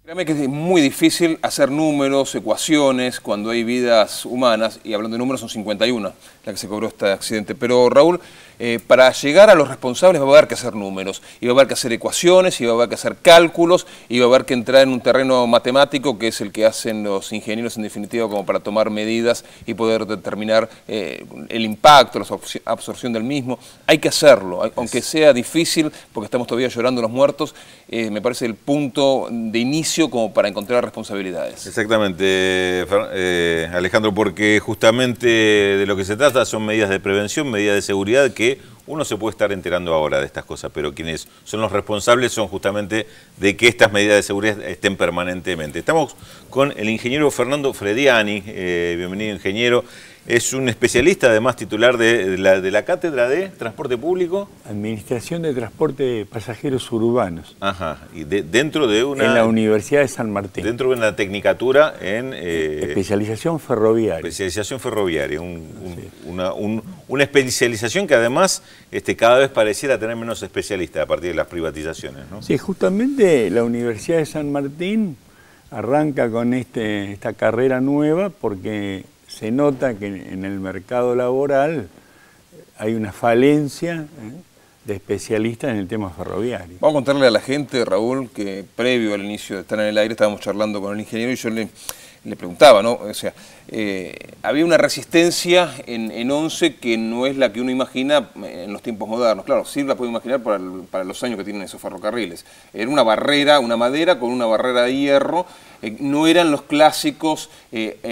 Créame que es muy difícil hacer números, ecuaciones, cuando hay vidas humanas, y hablando de números son 51 la que se cobró este accidente. Pero Raúl, para llegar a los responsables va a haber que hacer números, y va a haber que hacer ecuaciones, y va a haber que hacer cálculos, y va a haber que entrar en un terreno matemático que es el que hacen los ingenieros en definitiva como para tomar medidas y poder determinar el impacto, la absorción del mismo. Hay que hacerlo, aunque sea difícil, porque estamos todavía llorando los muertos, me parece el punto de inicio como para encontrar responsabilidades. Exactamente, Alejandro, porque justamente de lo que se trata son medidas de prevención, medidas de seguridad que uno se puede estar enterando ahora de estas cosas, pero quienes son los responsables son justamente de que estas medidas de seguridad estén permanentemente. Estamos con el ingeniero Fernando Frediani, bienvenido ingeniero. Es un especialista, además titular de la Cátedra de Transporte Público. Administración de Transporte de Pasajeros Urbanos. Ajá, y dentro de una... En la Universidad de San Martín. Dentro de una tecnicatura en... especialización ferroviaria. Especialización ferroviaria, una especialización que además cada vez pareciera tener menos especialistas a partir de las privatizaciones, ¿no? Sí, justamente la Universidad de San Martín arranca con esta carrera nueva porque se nota que en el mercado laboral hay una falencia de especialistas en el tema ferroviario. Vamos a contarle a la gente, Raúl, que previo al inicio de estar en el aire estábamos charlando con el ingeniero y yo le preguntaba, ¿no? O sea, había una resistencia en ONCE que no es la que uno imagina en los tiempos modernos. Claro, sí la puede imaginar para los años que tienen esos ferrocarriles. Era una barrera, una madera con una barrera de hierro. No eran los clásicos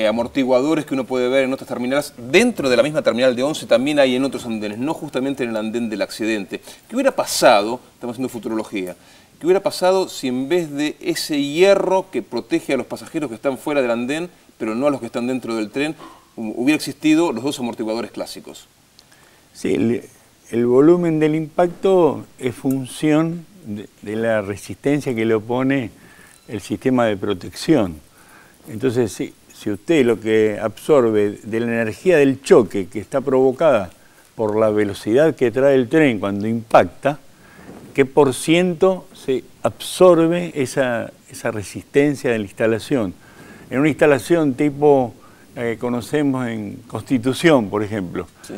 amortiguadores que uno puede ver en otras terminales. Dentro de la misma terminal de ONCE también hay en otros andenes, no justamente en el andén del accidente. ¿Qué hubiera pasado? Estamos haciendo futurología. ¿Qué hubiera pasado si en vez de ese hierro que protege a los pasajeros que están fuera del andén, pero no a los que están dentro del tren, hubiera existido los dos amortiguadores clásicos? Sí, el volumen del impacto es función de la resistencia que le opone el sistema de protección. Entonces, si usted lo que absorbe de la energía del choque que está provocada por la velocidad que trae el tren cuando impacta, ¿qué por ciento se absorbe esa resistencia de la instalación? En una instalación tipo conocemos en Constitución, por ejemplo, sí,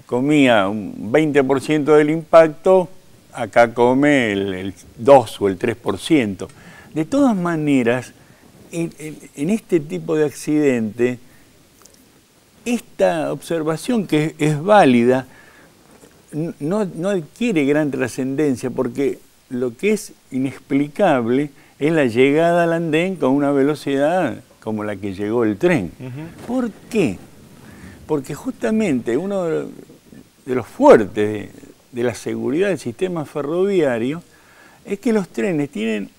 comía un 20% del impacto, acá come el 2 o el 3%. De todas maneras, en este tipo de accidente, esta observación que es válida, no adquiere gran trascendencia porque lo que es inexplicable es la llegada al andén con una velocidad como la que llegó el tren. ¿Por qué? Porque justamente uno de los fuertes de la seguridad del sistema ferroviario es que los trenes tienen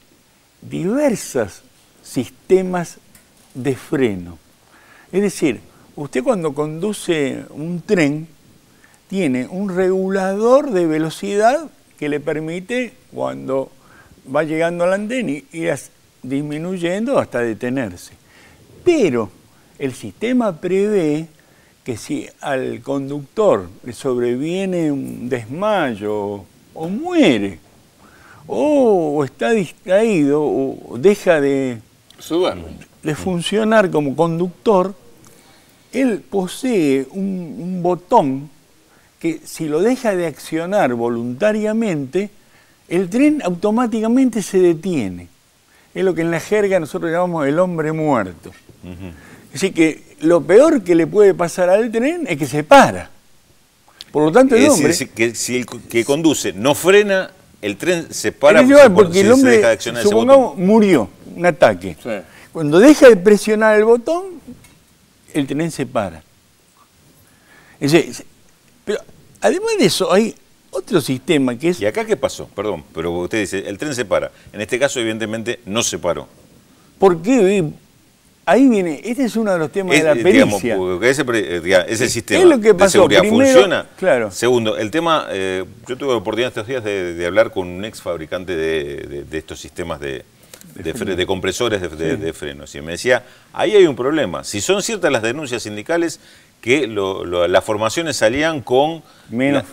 diversos sistemas de freno. Es decir, usted cuando conduce un tren tiene un regulador de velocidad que le permite, cuando va llegando al andén, ir disminuyendo hasta detenerse. Pero el sistema prevé que si al conductor le sobreviene un desmayo o muere, o está distraído, o deja de funcionar como conductor, él posee un botón que si lo deja de accionar voluntariamente, el tren automáticamente se detiene. Es lo que en la jerga nosotros llamamos el hombre muerto. Así que lo peor que le puede pasar al tren es que se para. Por lo tanto, el hombre... que si el que conduce no frena, el tren se para porque el hombre, deja de accionar supongamos, murió, un ataque. Sí. Cuando deja de presionar el botón, el tren se para. Pero además de eso, hay otro sistema que es... ¿Y acá qué pasó? Perdón, pero usted dice, el tren se para. En este caso, evidentemente, no se paró. ¿Por qué? Ahí viene, este es uno de los temas de la pericia. Ese sistema es lo que pasó. de seguridad primero, funciona. Claro. Segundo, el tema, yo tuve la oportunidad estos días de hablar con un ex fabricante de estos sistemas de compresores de frenos. Y me decía, ahí hay un problema. Si son ciertas las denuncias sindicales, que las formaciones salían con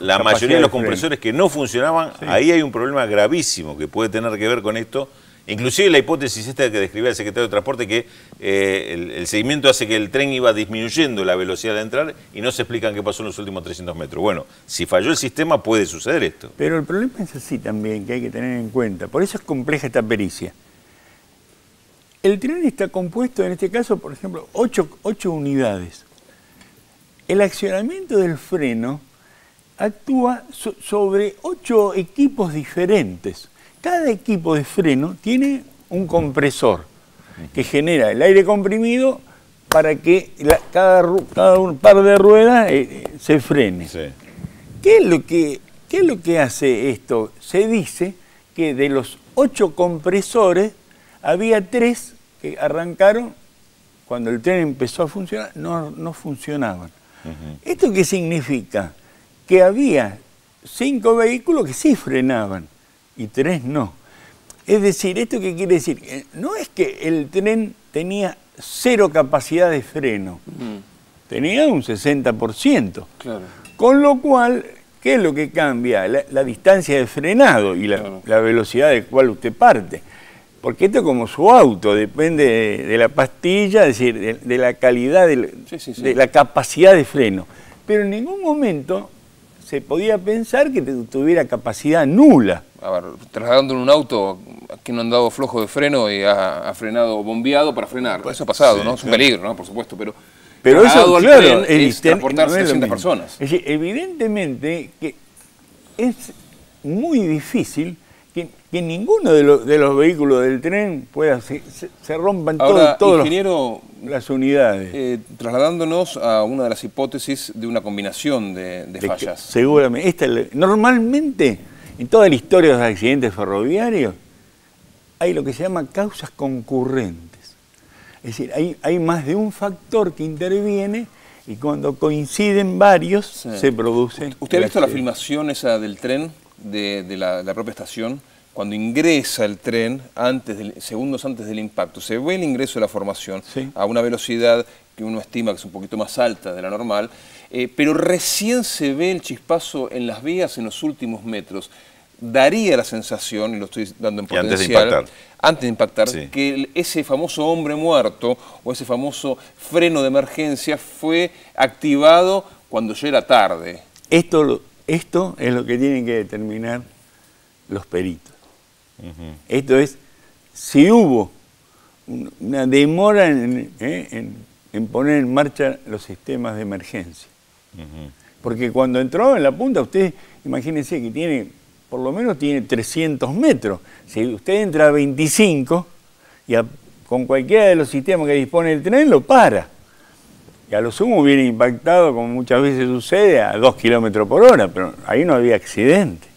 la mayoría de los compresores que no funcionaban, ahí hay un problema gravísimo que puede tener que ver con esto, Inclusive la hipótesis esta que describía el secretario de Transporte, que el seguimiento hace que el tren iba disminuyendo la velocidad de entrar y no se explican qué pasó en los últimos 300 metros. Bueno, si falló el sistema puede suceder esto. Pero el problema es así también, que hay que tener en cuenta. Por eso es compleja esta pericia. El tren está compuesto, en este caso, por ejemplo, 8 unidades. El accionamiento del freno actúa sobre 8 equipos diferentes. Cada equipo de freno tiene un compresor que genera el aire comprimido para que cada un par de ruedas se frene. Sí. ¿Qué es lo que hace esto? Se dice que de los 8 compresores había 3 que arrancaron cuando el tren empezó a funcionar, no funcionaban. ¿Esto qué significa? Que había 5 vehículos que sí frenaban y 3 no. Es decir, ¿esto qué quiere decir? No es que el tren tenía 0 capacidad de freno, tenía un 60%. Claro. Con lo cual, ¿qué es lo que cambia? La distancia de frenado y la velocidad de cual usted parte. Porque esto es como su auto, depende de la pastilla, es decir, de la calidad, de la capacidad de freno. Pero en ningún momento se podía pensar que tuviera capacidad nula. A ver, trasladando en un auto que no han dado flojo de freno y ha frenado bombeado para frenar. Eso ha pasado, ¿no? Es un peligro, ¿no? Por supuesto, pero eso, al claro, tren es transportar 600 personas. Es decir, evidentemente que es muy difícil que ninguno de los vehículos del tren pueda se rompan todas las unidades. Trasladándonos a una de las hipótesis de una combinación de fallas. Seguramente. Normalmente, en toda la historia de los accidentes ferroviarios, hay lo que se llama causas concurrentes. Es decir, hay más de un factor que interviene y cuando coinciden varios se produce. ¿Usted ha visto la filmación esa del tren, de la propia estación? Cuando ingresa el tren, segundos antes del impacto, se ve el ingreso de la formación a una velocidad que uno estima que es un poquito más alta de la normal, pero recién se ve el chispazo en las vías en los últimos metros. Daría la sensación, y lo estoy dando en potencial, antes de impactar, que ese famoso hombre muerto o ese famoso freno de emergencia fue activado cuando ya era tarde. Esto es lo que tienen que determinar los peritos. Esto es, si hubo una demora en poner en marcha los sistemas de emergencia. Porque cuando entró en la punta, usted imagínense que por lo menos tiene 300 metros. Si usted entra a 25, con cualquiera de los sistemas que dispone el tren, lo para. Y a lo sumo hubiera impactado, como muchas veces sucede, a 2 kilómetros por hora, pero ahí no había accidente.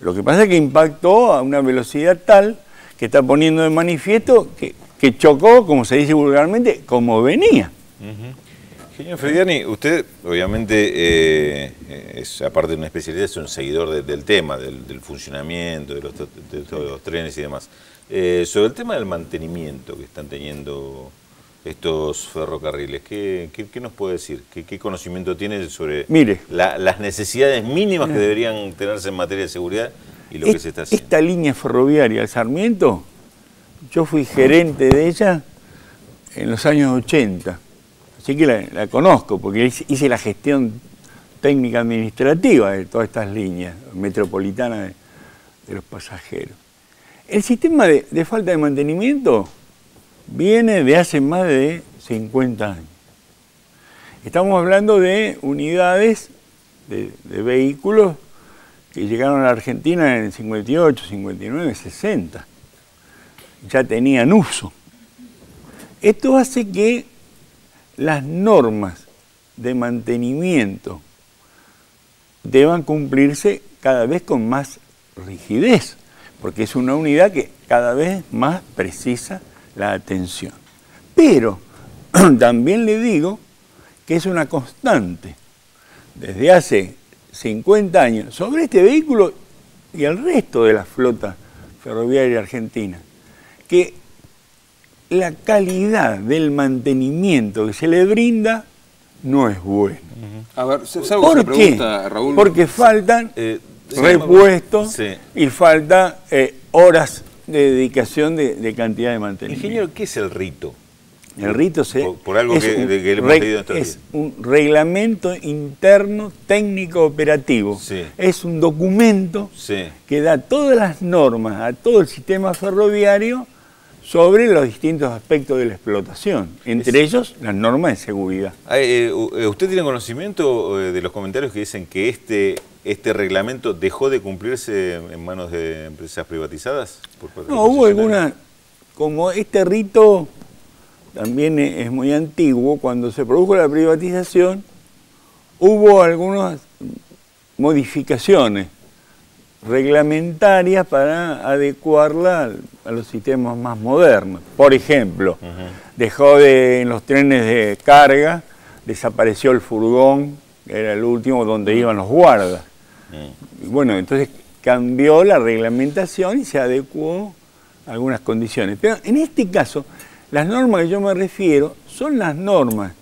Lo que pasa es que impactó a una velocidad tal que está poniendo de manifiesto que chocó, como se dice vulgarmente, como venía. Ingeniero Frediani, usted obviamente es, aparte de una especialidad, es un seguidor del tema, del funcionamiento, de los trenes y demás. Sobre el tema del mantenimiento que están teniendo estos ferrocarriles, ¿qué nos puede decir? ¿Qué conocimiento tiene sobre las necesidades mínimas que deberían tenerse en materia de seguridad y lo que se está haciendo? Esta línea ferroviaria, el Sarmiento, yo fui gerente de ella en los años 80, así que la conozco, porque hice la gestión técnica administrativa de todas estas líneas metropolitanas de los pasajeros. El sistema de falta de mantenimiento viene de hace más de 50 años. Estamos hablando de unidades de vehículos que llegaron a la Argentina en el 58, 59, 60. Ya tenían uso. Esto hace que las normas de mantenimiento deban cumplirse cada vez con más rigidez, porque es una unidad que cada vez más precisa la atención. Pero también le digo que es una constante desde hace 50 años sobre este vehículo y el resto de la flota ferroviaria argentina, que la calidad del mantenimiento que se le brinda no es buena. A ver, ¿sabe una pregunta, Raúl? Porque faltan repuestos y falta horas de dedicación de cantidad de mantenimiento. Ingeniero, ¿qué es el rito? El rito por algo que le hemos leído en es un reglamento interno técnico operativo. Sí. Es un documento Sí. que da todas las normas a todo el sistema ferroviario sobre los distintos aspectos de la explotación, entre ellos las normas de seguridad. ¿Usted tiene conocimiento de los comentarios que dicen que este reglamento dejó de cumplirse en manos de empresas privatizadas? No, hubo alguna, como este rito también es muy antiguo, cuando se produjo la privatización hubo algunas modificaciones reglamentarias para adecuarla a los sistemas más modernos. Por ejemplo, dejó en los trenes de carga, desapareció el furgón, que era el último donde iban los guardas. Y bueno, entonces cambió la reglamentación y se adecuó a algunas condiciones. Pero en este caso, las normas que yo me refiero son las normas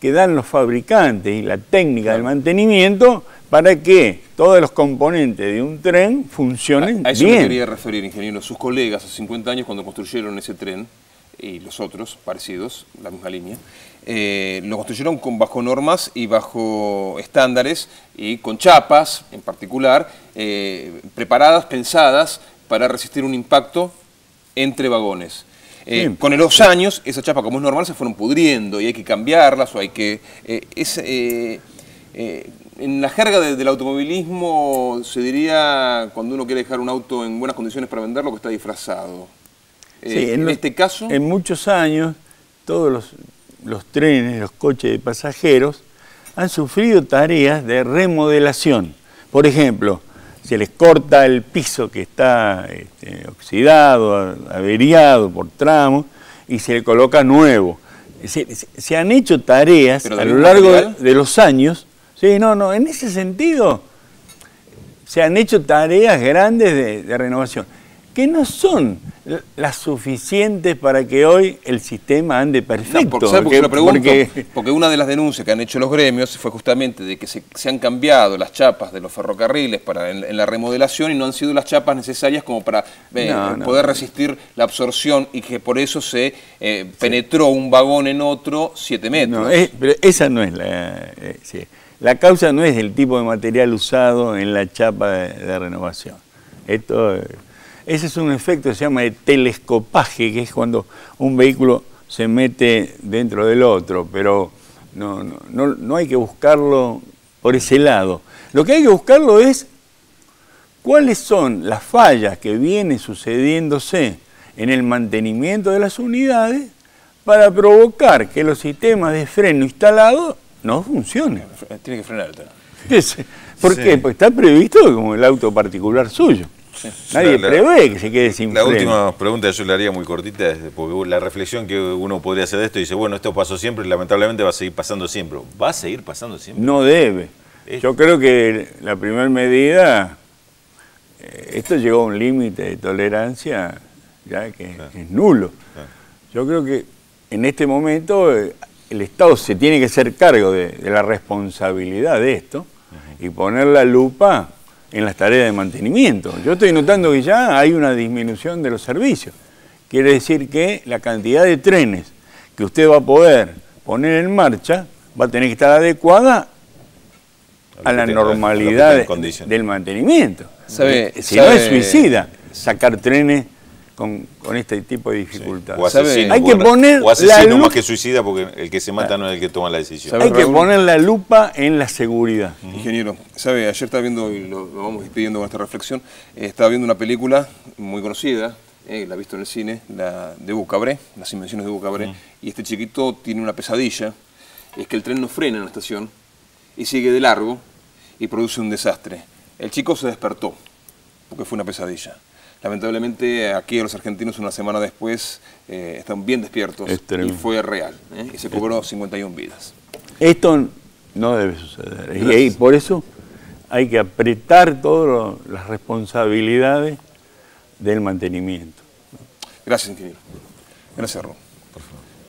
que dan los fabricantes y la técnica del mantenimiento para que todos los componentes de un tren funcionen bien. A eso me quería referir, ingeniero. Sus colegas hace 50 años cuando construyeron ese tren, y los otros parecidos, la misma línea, lo construyeron bajo normas y bajo estándares y con chapas en particular, preparadas, pensadas para resistir un impacto entre vagones. Con los años, esas chapas, como es normal, se fueron pudriendo y hay que cambiarlas o hay que... en la jerga del automovilismo se diría, cuando uno quiere dejar un auto en buenas condiciones para venderlo, que está disfrazado. Sí, en este caso... En muchos años, todos los trenes, los coches de pasajeros, han sufrido tareas de remodelación. Por ejemplo, se les corta el piso que está oxidado, averiado por tramos, y se le coloca nuevo. Se han hecho tareas a lo largo de los años. Sí, no, en ese sentido se han hecho tareas grandes de renovación, que no son las suficientes para que hoy el sistema ande perfecto. No, ¿sabe por qué lo pregunto? Porque una de las denuncias que han hecho los gremios fue justamente de que se han cambiado las chapas de los ferrocarriles en la remodelación y no han sido las chapas necesarias como para poder resistir la absorción y que por eso se penetró un vagón en otro 7 metros. No, pero esa no es la... La causa no es el tipo de material usado en la chapa de renovación. Ese es un efecto que se llama de telescopaje, que es cuando un vehículo se mete dentro del otro, pero no hay que buscarlo por ese lado. Lo que hay que buscarlo es cuáles son las fallas que vienen sucediéndose en el mantenimiento de las unidades para provocar que los sistemas de freno instalados no funcionen. Tiene que frenar. ¿Por qué? Porque está previsto como el auto particular suyo. Sí. Nadie prevé que se quede sin freno. La última pregunta yo le haría muy cortita, porque la reflexión que uno podría hacer de esto, dice, bueno, esto pasó siempre y lamentablemente va a seguir pasando siempre. ¿Va a seguir pasando siempre? No debe. Yo creo que la primera medida, esto llegó a un límite de tolerancia ya que es nulo. Yo creo que en este momento el Estado se tiene que hacer cargo de la responsabilidad de esto y poner la lupa en las tareas de mantenimiento. Yo estoy notando que ya hay una disminución de los servicios. Quiere decir que la cantidad de trenes que usted va a poder poner en marcha va a tener que estar adecuada a la normalidad del mantenimiento. Si no es suicida sacar trenes con este tipo de dificultades. O asesino, hay que poner más que suicida, porque el que se mata no es el que toma la decisión. Hay que poner la lupa en la seguridad. Ingeniero, ayer estaba viendo, y lo vamos pidiendo con esta reflexión, estaba viendo una película muy conocida, la he visto en el cine, la de Bucabré, Las invenciones de Bucabré, y este chiquito tiene una pesadilla, es que el tren no frena en la estación y sigue de largo y produce un desastre. El chico se despertó, porque fue una pesadilla. Lamentablemente aquí los argentinos una semana después están bien despiertos y fue real, y se cobró 51 vidas. Esto no debe suceder y por eso hay que apretar todas las responsabilidades del mantenimiento. Gracias, ingeniero. Gracias, Ron.